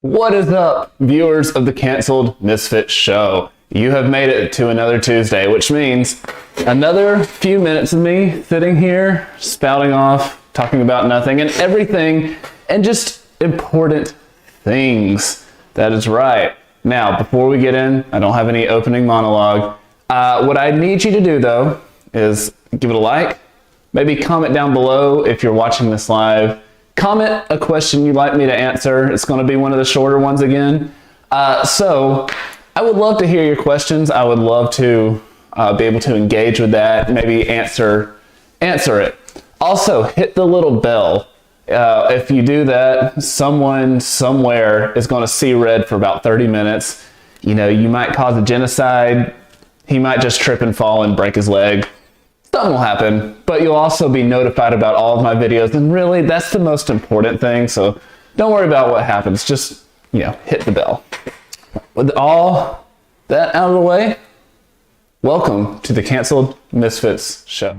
What is up, viewers of the canceled Misfits show? You have made it to another Tuesday, which means another few minutes of me sitting here spouting off, talking about nothing and everything, and just important things. That is right. Now, before we get in, I don't have any opening monologue. What I need you to do, though, is give it a like, maybe comment down below if you're watching this live. Comment a question you'd like me to answer. It's going to be one of the shorter ones again. So I would love to hear your questions. I would love to be able to engage with that, maybe answer it. Also, hit the little bell. If you do that, someone somewhere is going to see red for about 30 minutes. You know, you might cause a genocide. He might just trip and fall and break his leg. Something will happen, but you'll also be notified about all of my videos, and really, that's the most important thing, so don't worry about what happens. Just, hit the bell. With all that out of the way, welcome to the Canceled Misfits show.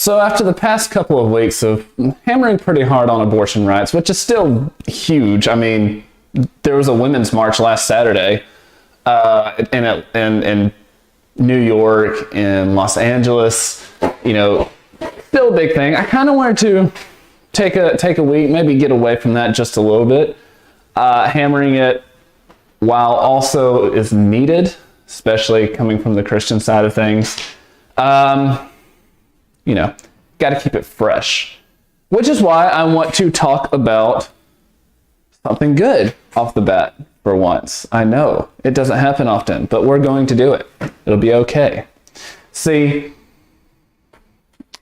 So after the past couple of weeks of hammering pretty hard on abortion rights, which is still huge. I mean, there was a women's march last Saturday in New York, in Los Angeles, still a big thing. I kind of wanted to take a week, maybe get away from that just a little bit. Hammering it while also is needed, especially coming from the Christian side of things. Got to keep it fresh, which is why I want to talk about something good off the bat for once. I know it doesn't happen often, but we're going to do it. It'll be okay. See,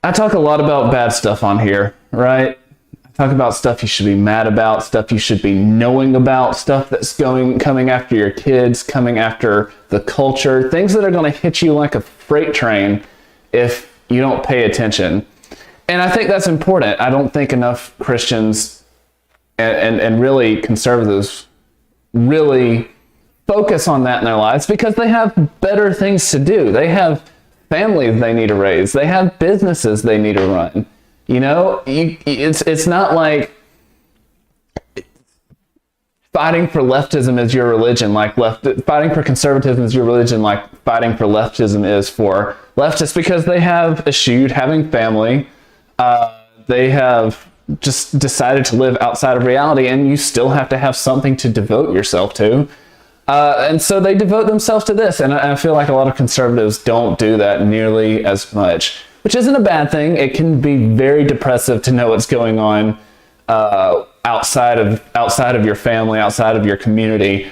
I talk a lot about bad stuff on here, right? I talk about stuff you should be mad about, stuff you should be knowing about, stuff that's coming after your kids, coming after the culture, things that are going to hit you like a freight train if you don't pay attention. And I think that's important. I don't think enough Christians and really conservatives really focus on that in their lives because they have better things to do. They have families they need to raise. They have businesses they need to run. It's not like fighting for leftism is your religion, fighting for conservatism is your religion, like fighting for leftism is for leftists, because they have eschewed having family. They have just decided to live outside of reality, and you still have to have something to devote yourself to. And so they devote themselves to this, and I feel like a lot of conservatives don't do that nearly as much, which isn't a bad thing. It can be very depressive to know what's going on outside of your family, outside of your community.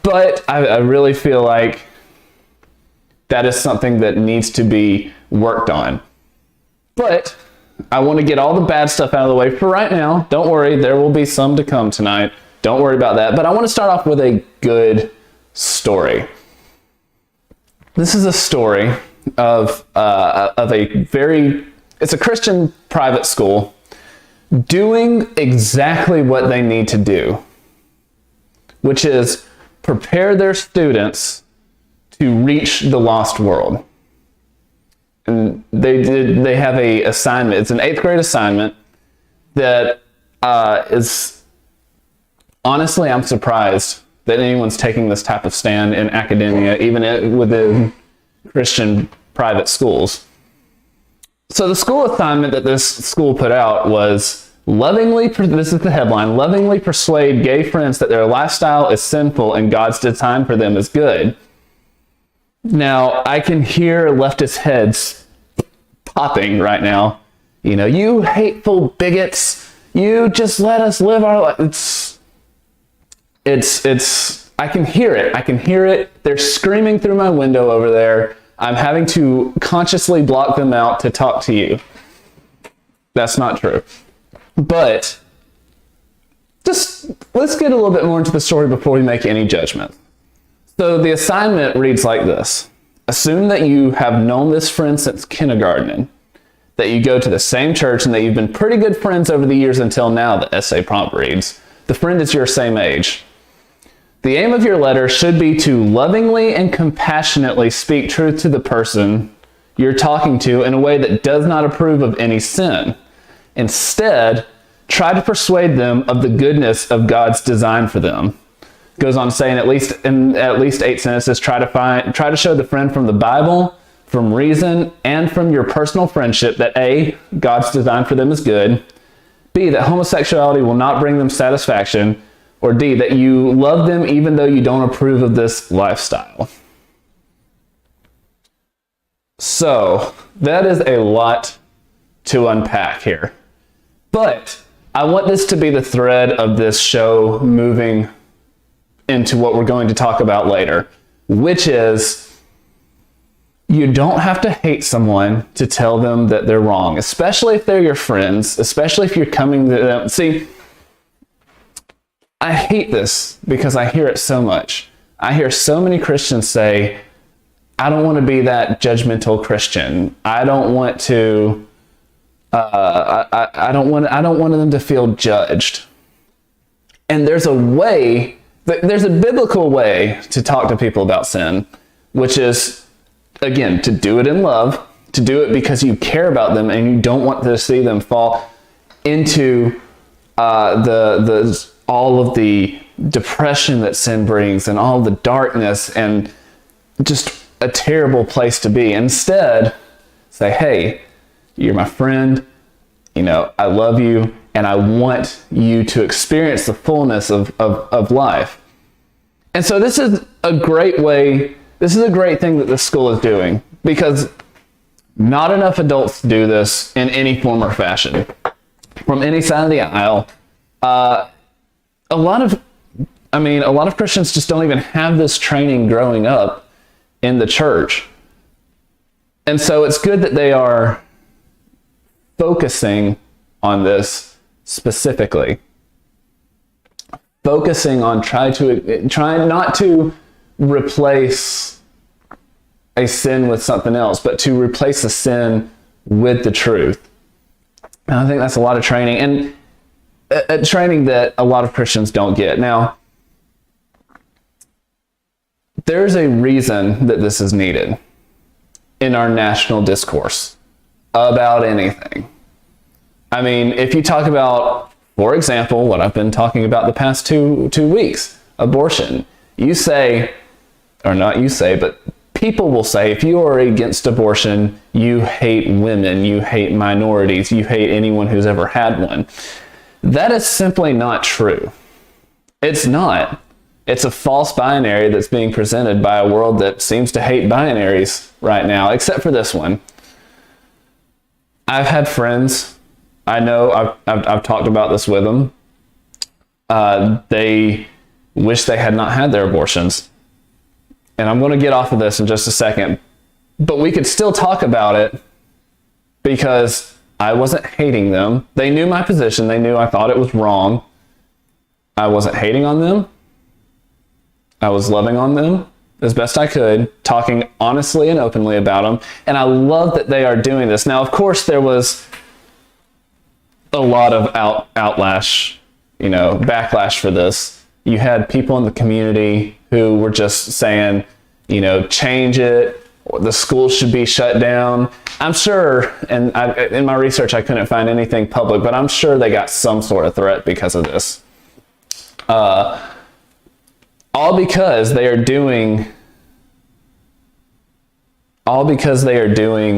But I really feel like that is something that needs to be worked on. But I want to get all the bad stuff out of the way for right now. Don't worry, there will be some to come tonight. Don't worry about that. But I want to start off with a good story. This is a story of it's a Christian private school doing exactly what they need to do, which is prepare their students to reach the lost world. And they have a assignment. It's an 8th grade assignment that is, honestly, I'm surprised that anyone's taking this type of stand in academia, even within Christian private schools. So the school assignment that this school put out was this is the headline, lovingly persuade gay friends that their lifestyle is sinful and God's design for them is good. Now, I can hear leftist heads popping right now. You hateful bigots, you just let us live our life. I can hear it. They're screaming through my window over there. I'm having to consciously block them out to talk to you. That's not true. But just let's get a little bit more into the story before we make any judgment. So the assignment reads like this. Assume that you have known this friend since kindergarten, that you go to the same church, and that you've been pretty good friends over the years until now, the essay prompt reads. The friend is your same age. The aim of your letter should be to lovingly and compassionately speak truth to the person you're talking to in a way that does not approve of any sin. Instead, try to persuade them of the goodness of God's design for them. Goes on to say in at least 8 sentences, try to show the friend from the Bible, from reason, and from your personal friendship that A, God's design for them is good, B, that homosexuality will not bring them satisfaction, or D, that you love them even though you don't approve of this lifestyle. So, that is a lot to unpack here. But I want this to be the thread of this show moving into what we're going to talk about later, which is you don't have to hate someone to tell them that they're wrong, especially if they're your friends, especially if you're coming to them. See, I hate this because I hear it so much. I hear so many Christians say, I don't want to be that judgmental Christian. I don't want to, I don't want them to feel judged. And there's a biblical way to talk to people about sin, which is, again, to do it in love, to do it because you care about them and you don't want to see them fall into all of the depression that sin brings and all the darkness and just a terrible place to be. Instead, say, hey, you're my friend, I love you, and I want you to experience the fullness of life. And so this is a great thing that this school is doing, because not enough adults do this in any form or fashion. From any side of the aisle, a lot of Christians just don't even have this training growing up in the church. And so it's good that they are focusing on this specifically. Focusing on trying not to replace a sin with something else, but to replace a sin with the truth. And I think that's a lot of training, and a training that a lot of Christians don't get. Now, there's a reason that this is needed in our national discourse about anything. I mean, if you talk about, for example, what I've been talking about the past two weeks, abortion, you say, or not you say, but people will say, if you are against abortion, you hate women, you hate minorities, you hate anyone who's ever had one. That is simply not true. It's not. It's a false binary that's being presented by a world that seems to hate binaries right now, except for this one. I've had friends, I know, I've talked about this with them. They wish they had not had their abortions. And I'm going to get off of this in just a second. But we could still talk about it because I wasn't hating them. They knew my position. They knew I thought it was wrong. I wasn't hating on them. I was loving on them as best I could, talking honestly and openly about them. And I love that they are doing this. Now, of course, there was a lot of backlash for this. You had people in the community who were just saying, change it, or the school should be shut down. I'm sure, and in my research, I couldn't find anything public, but I'm sure they got some sort of threat because of this. All because they are doing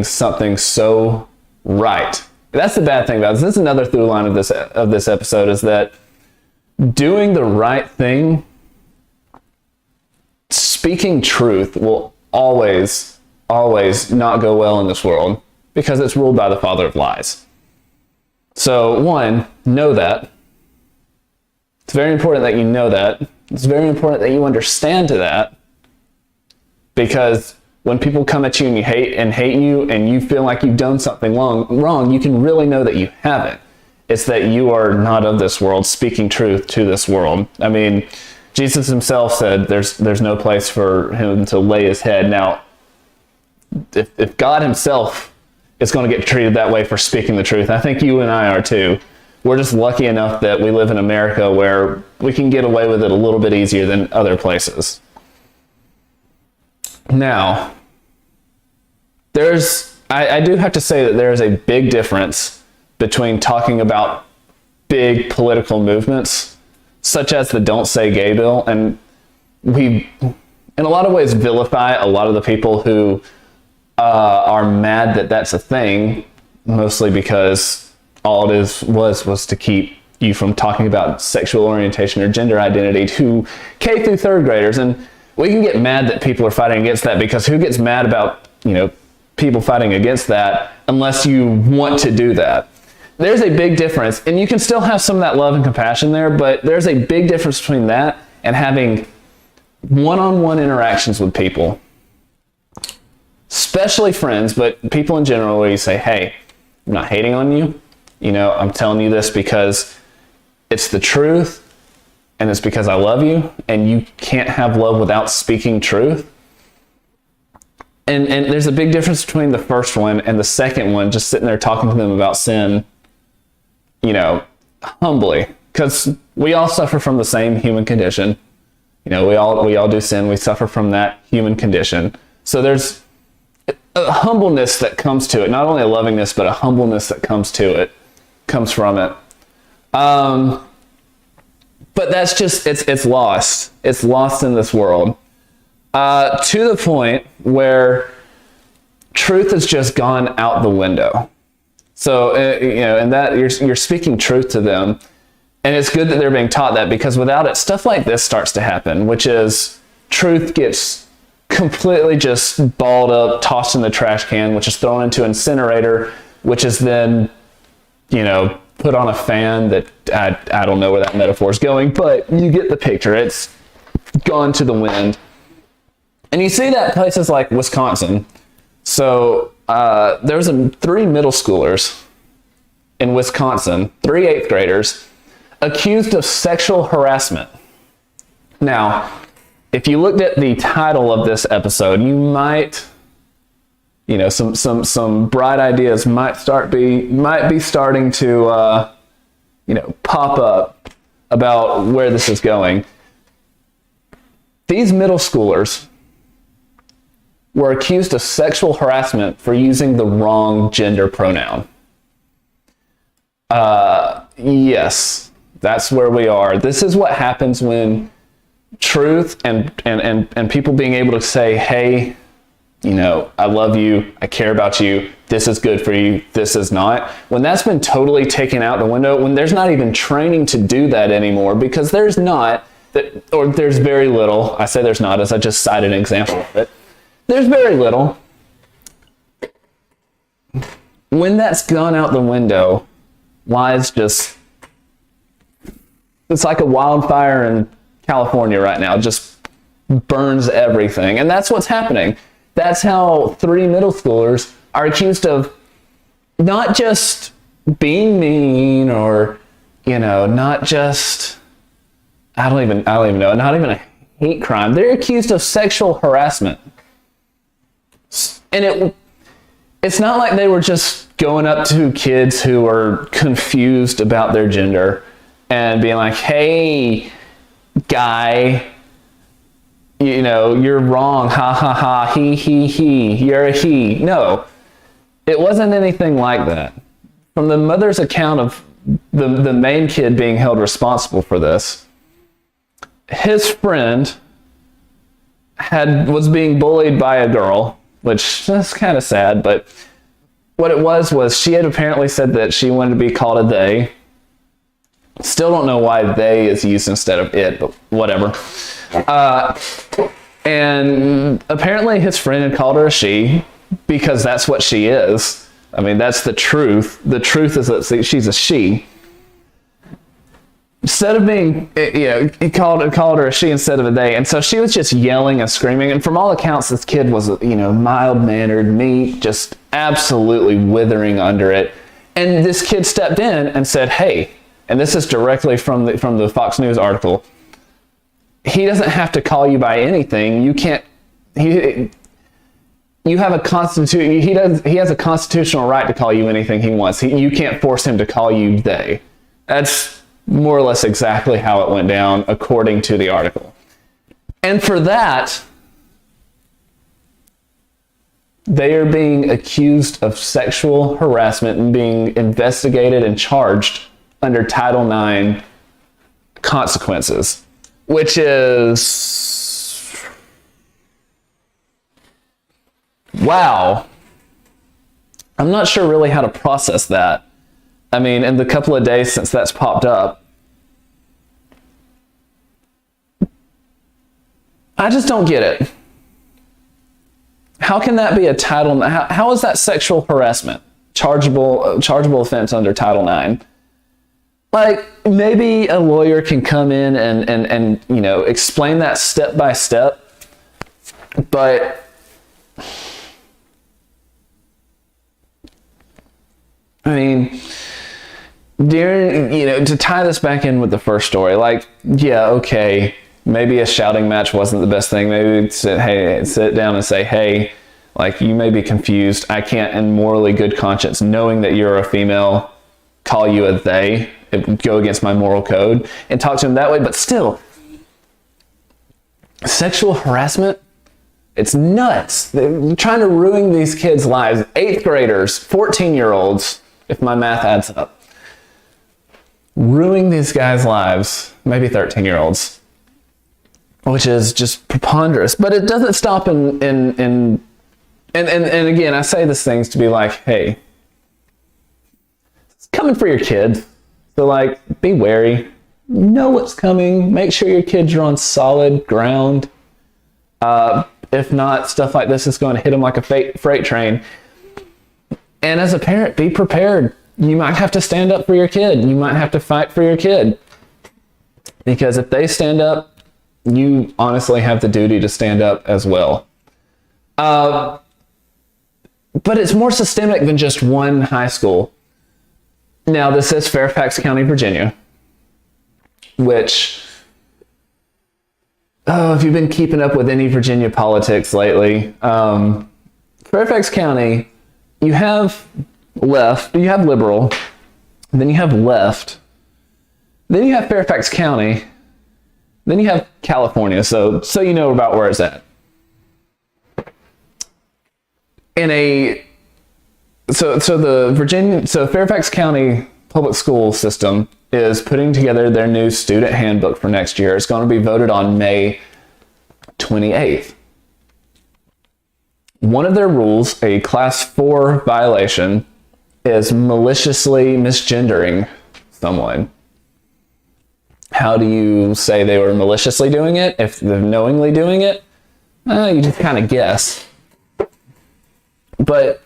something so right. That's the bad thing about this. This is another through line of this episode, is that doing the right thing, speaking truth, will always not go well in this world because it's ruled by the father of lies. So, one, know that. It's very important that you know that. It's very important that you understand to that, because when people come at you and hate you and you feel like you've done something wrong, you can really know that you haven't. It's that you are not of this world, speaking truth to this world. I mean, Jesus himself said there's no place for him to lay his head. Now, if God himself is going to get treated that way for speaking the truth, I think you and I are too. we're just lucky enough that we live in America where we can get away with it a little bit easier than other places. Now, I do have to say that there is a big difference between talking about big political movements, such as the Don't Say Gay bill, and we, in a lot of ways, vilify a lot of the people who are mad that that's a thing, mostly because all it was to keep you from talking about sexual orientation or gender identity to K through third graders. And we can get mad that people are fighting against that, because who gets mad about, people fighting against that unless you want to do that? There's a big difference, and you can still have some of that love and compassion there, but there's a big difference between that and having one-on-one interactions with people, especially friends, but people in general, where you say, hey, I'm not hating on you. I'm telling you this because it's the truth, and it's because I love you, and you can't have love without speaking truth. And there's a big difference between the first one and the second one, just sitting there talking to them about sin, humbly, because we all suffer from the same human condition. We all do sin. We suffer from that human condition. So there's a humbleness that comes to it, not only a lovingness, but a humbleness that comes from it. But that's just, it's lost. It's lost in this world. To the point where truth has just gone out the window. So, and that you're speaking truth to them. And it's good that they're being taught that, because without it, stuff like this starts to happen, which is truth gets completely just balled up, tossed in the trash can, which is thrown into an incinerator, which is then, put on a fan that I don't know where that metaphor is going, but you get the picture. It's gone to the wind. And you see that places like Wisconsin. So there's 3 middle schoolers in Wisconsin, 3 8th graders, accused of sexual harassment. Now, if you looked at the title of this episode, you might, some bright ideas might be starting to, pop up about where this is going. These middle schoolers were accused of sexual harassment for using the wrong gender pronoun. Yes, that's where we are. This is what happens when truth and people being able to say, hey, I love you, I care about you, this is good for you, this is not. When that's been totally taken out the window, when there's not even training to do that anymore, because there's very little, I say there's not as I just cited an example of it, there's very little. When that's gone out the window, lies just, it's like a wildfire in California right now, just burns everything. And that's what's happening. That's how 3 middle schoolers are accused of not just being mean or, not just, I don't even know, not even a hate crime. They're accused of sexual harassment. And it's not like they were just going up to kids who are confused about their gender and being like, hey, guy, you're wrong, ha ha ha, he, you're a he. No, it wasn't anything like that. From the mother's account of the main kid being held responsible for this, his friend was being bullied by a girl, which is kind of sad, but what it was she had apparently said that she wanted to be called a they. Still don't know why they is used instead of it, but whatever. And apparently his friend had called her a she, because that's what she is. I mean, that's the truth. The truth is that she's a she. Instead of being, he called her a she instead of a they. And so she was just yelling and screaming. And from all accounts, this kid was, mild-mannered, meek, just absolutely withering under it. And this kid stepped in and said, hey, and this is directly from the Fox News article, he doesn't have to call you by anything. You can't, you have a he has a constitutional right to call you anything he wants. You can't force him to call you they. That's more or less exactly how it went down, according to the article. And for that, they are being accused of sexual harassment and being investigated and charged under Title IX consequences, which is, wow. I'm not sure really how to process that. I mean, in the couple of days since that's popped up, I just don't get it. How can that be a Title? How is that sexual harassment? Chargeable offense under Title IX. Like, maybe a lawyer can come in and you know, explain that step by step, but I mean, during, you know, to tie this back in with the first story, like, yeah, okay, maybe a shouting match wasn't the best thing. Maybe sit down and say, hey, like, you may be confused. I can't, in morally good conscience, knowing that you're a female, call you a they. It would go against my moral code, and talk to him that way. But still, sexual harassment, it's nuts. They're trying to ruin these kids' lives. 8th graders, 14-year-olds, if my math adds up. Ruining these guys' lives, maybe 13-year-olds, which is just preponderous. But it doesn't stop and again, I say these things to be like, hey, it's coming for your kids. So, like, be wary. Know what's coming. Make sure your kids are on solid ground. If not, stuff like this is going to hit them like a freight train. And as a parent, be prepared. You might have to stand up for your kid. You might have to fight for your kid. Because if they stand up, you honestly have the duty to stand up as well. But it's more systemic than just one high school. Now, this is Fairfax County, Virginia, which, if you've been keeping up with any Virginia politics lately, Fairfax County, you have left, you have liberal, then you have left, then you have Fairfax County, then you have California, so you know about where it's at. So Fairfax County Public School System is putting together their new student handbook for next year. It's going to be voted on May 28th. One of their rules, a class 4 violation, is maliciously misgendering someone. How do you say they were maliciously doing it? If they're knowingly doing it, you just kind of guess. But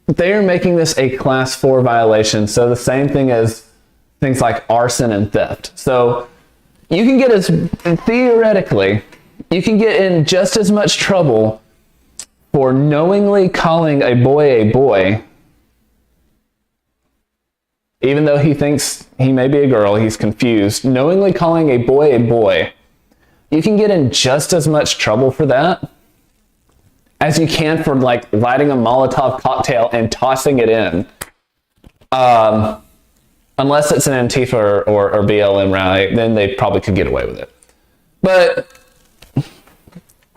they are making this a class 4 violation, so the same thing as things like arson and theft. So you can get theoretically, you can get in just as much trouble for knowingly calling a boy, even though he thinks he may be a girl, he's confused. Knowingly calling a boy, you can get in just as much trouble for that as you can for, like, lighting a Molotov cocktail and tossing it in. Unless it's an Antifa or BLM rally, then they probably could get away with it. But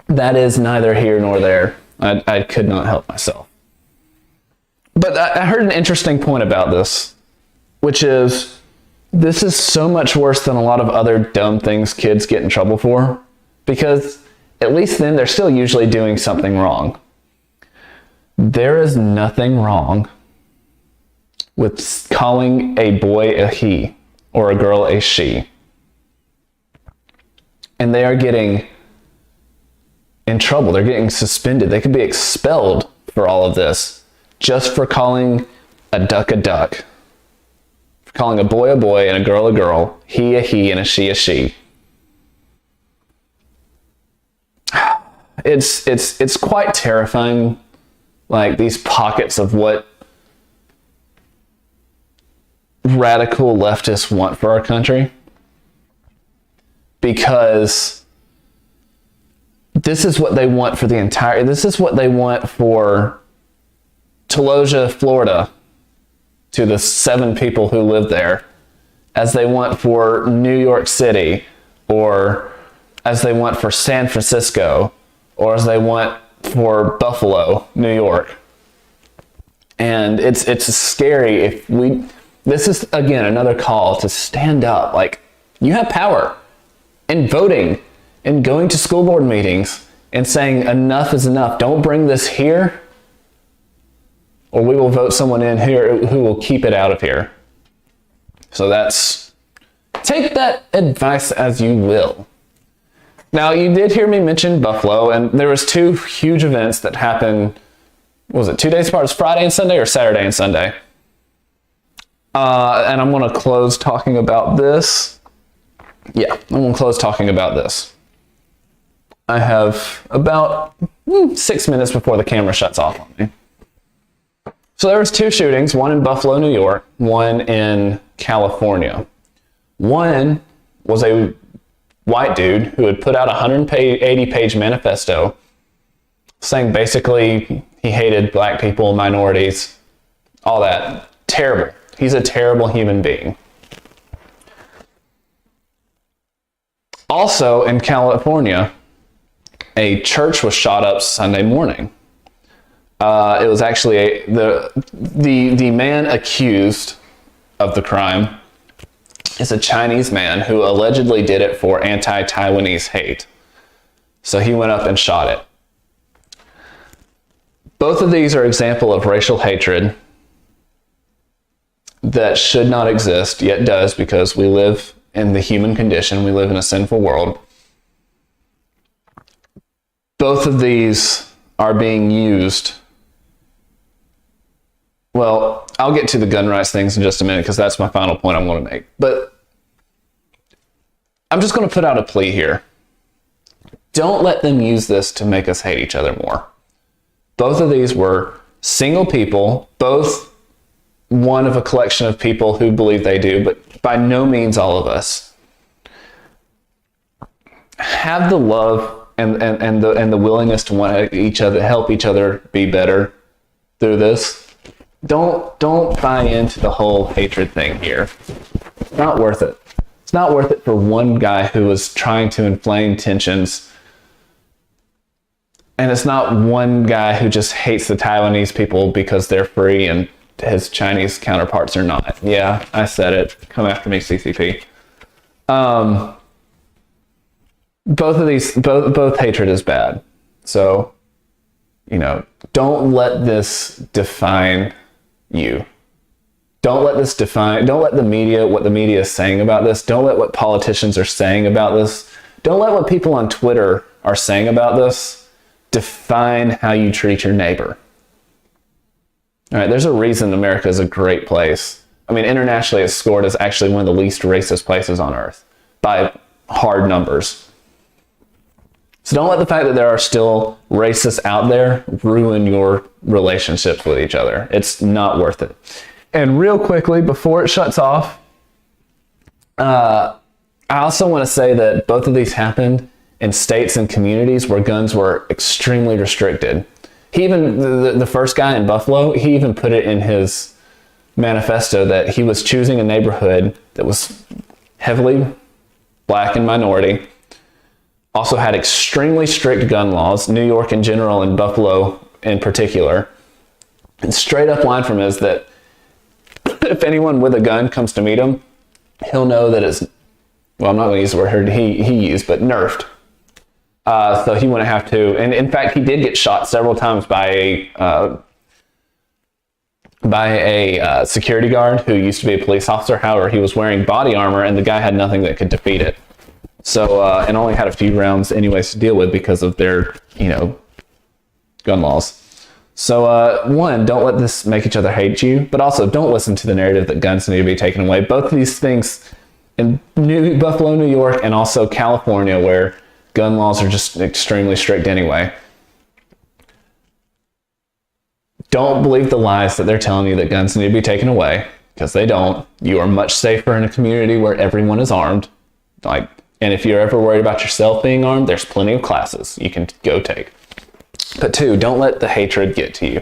that is neither here nor there. I could not help myself. But I heard an interesting point about this, which is, this is so much worse than a lot of other dumb things kids get in trouble for, because at least then they're still usually doing something wrong. There is nothing wrong with calling a boy a he or a girl a she. And they are getting in trouble. They're getting suspended. They could be expelled for all of this, just for calling a duck, for calling a boy and a girl, he a he and a she. It's quite terrifying, like, these pockets of what radical leftists want for our country, because this is what they want for this is what they want for Taloja, Florida, to the 7 people who live there. as they want for New York City, or as they want for San Francisco, or as they want for Buffalo, New York. And it's scary if this is, again, another call to stand up. Like, you have power in voting and going to school board meetings and saying enough is enough. Don't bring this here, or we will vote someone in here who will keep it out of here. So take that advice as you will. Now, you did hear me mention Buffalo, and there was 2 huge events that happened. Was it 2 days apart? It was Friday and Sunday, or Saturday and Sunday? And I'm going to close talking about this. Yeah, I'm going to close talking about this. I have about 6 minutes before the camera shuts off on me. So there was 2 shootings, one in Buffalo, New York, one in California. One was a white dude who had put out a 180-page manifesto saying basically he hated black people, minorities, all that. Terrible. He's a terrible human being. Also in California, a church was shot up Sunday morning. It was actually the man accused of the crime is a Chinese man who allegedly did it for anti-Taiwanese hate. So he went up and shot it. Both of these are examples of racial hatred that should not exist, yet does, because we live in the human condition. We live in a sinful world. Both of these are being used. Well, I'll get to the gun rights things in just a minute because that's my final point I want to make. But I'm just going to put out a plea here. Don't let them use this to make us hate each other more. Both of these were single people, both one of a collection of people who believe they do, but by no means all of us. Have the love and the willingness to want each other, help each other be better through this. Don't buy into the whole hatred thing here. It's not worth it. It's not worth it for one guy who was trying to inflame tensions. And it's not one guy who just hates the Taiwanese people because they're free and his Chinese counterparts are not. Yeah, I said it. Come after me, CCP. Both hatred is bad. So, don't let this define you. Don't let the media, what the media is saying about this. Don't let what politicians are saying about this. Don't let what people on Twitter are saying about this define how you treat your neighbor. All right, there's a reason America is a great place. I mean, internationally, it's scored as actually one of the least racist places on earth by hard numbers. So don't let the fact that there are still racists out there ruin your relationships with each other. It's not worth it. And real quickly, before it shuts off, I also want to say that both of these happened in states and communities where guns were extremely restricted. He even, the first guy in Buffalo, he even put it in his manifesto that he was choosing a neighborhood that was heavily black and minority, also had extremely strict gun laws, New York in general and Buffalo in particular. And straight up line from him is that if anyone with a gun comes to meet him, he'll know that it's, well, I'm not going to use the word he used, but nerfed. So he wouldn't have to, and in fact, he did get shot several times by a security guard who used to be a police officer. However, he was wearing body armor and the guy had nothing that could defeat it. So, and only had a few rounds anyways to deal with because of their, gun laws. So, one, don't let this make each other hate you, but also don't listen to the narrative that guns need to be taken away. Both of these things in Buffalo, New York, and also California, where gun laws are just extremely strict anyway. Don't believe the lies that they're telling you that guns need to be taken away, because they don't. You are much safer in a community where everyone is armed. And if you're ever worried about yourself being armed, there's plenty of classes you can go take. But two, don't let the hatred get to you.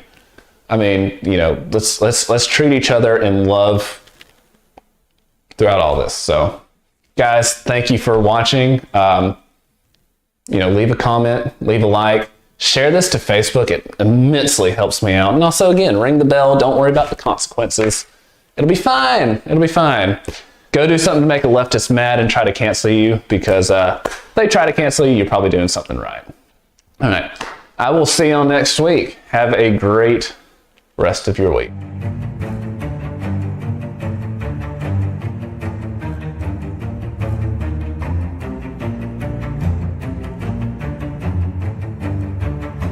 I mean, let's treat each other in love throughout all this. So guys, thank you for watching. Leave a comment, leave a like, share this to Facebook. It immensely helps me out. And also, again, ring the bell. Don't worry about the consequences. It'll be fine. It'll be fine. Go do something to make a leftist mad and try to cancel you, because if they try to cancel you, you're probably doing something right. All right. I will see y'all next week. Have a great rest of your week.